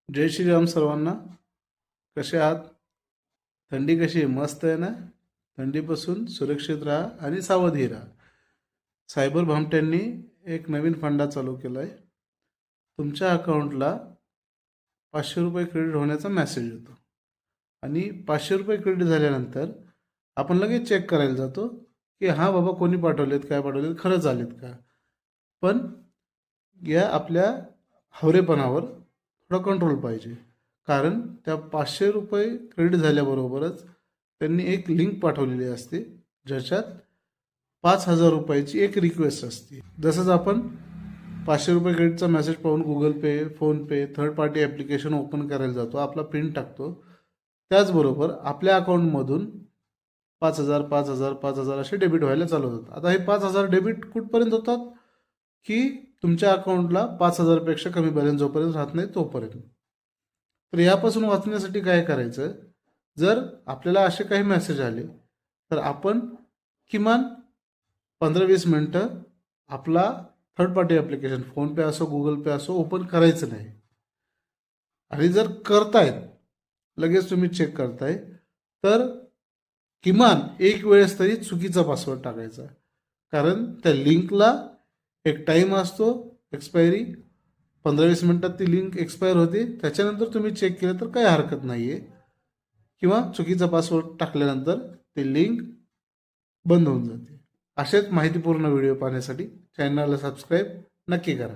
जय श्रीराम सर्वांना. कसे आहात? थंडी कशी आहे? मस्त आहे ना? थंडीपासून सुरक्षित राहा आणि सावधही राहा. सायबर भामट्यांनी एक नवीन फंडा चालू केला आहे. तुमच्या अकाउंटला 500 रुपये क्रेडिट होण्याचा मेसेज येतो आणि 500 रुपये क्रेडिट झाल्यानंतर आपण लगेच चेक करायला जातो की हां बाबा कोणी पाठवलेत, काय पाठवलेत, खरंच आलेत का. पण या आपल्या हवरेपणावर थोडा कंट्रोल पाहिजे. कारण त्या 500 रुपये क्रेडिट झाल्याबरोबरच त्यांनी एक लिंक पाठवलेली असते ज्याच्यात 5,000 रुपयाची एक रिक्वेस्ट असते. जसंच आपण 500 रुपये क्रेडिटचा मेसेज पाहून Google Pay, PhonePe, third party application open करायला जातो, आपला पिन टाकतो, त्याचबरोबर आपल्या अकाउंटमधून 5,000 5,000 5,000 असे डेबिट व्हायला चालू होतात. आता हे 5,000 डेबिट कुठपर्यंत होतात की तुमच्या अकाउंटला 5,000पेक्षा कमी बॅलन्स जोपर्यंत राहत नाही तोपर्यंत. तर यापासून वाचण्यासाठी काय करायचं, जर आपल्याला असे काही मेसेज आले तर आपण किमान 15-20 मिनटं आपला थर्ड पार्टी ॲप्लिकेशन फोनपे असो गुगल पे असो ओपन करायचं नाही. आणि जर करतायत, लगेच तुम्ही चेक करताय, तर किमान एक वेळेस तरी चुकीचा पासवर्ड टाकायचा. कारण त्या लिंकला एक टाईम असतो एक्सपायरी, 15-20 मिनटात ती लिंक एक्सपायर होते. त्याच्यानंतर तुम्ही चेक केलं तर काही हरकत नाही आहे, किंवा चुकीचा पासवर्ड टाकल्यानंतर ते लिंक बंद होऊन जाते. असेच माहितीपूर्ण व्हिडिओ पाहण्यासाठी चॅनलला सबस्क्राईब नक्की करा.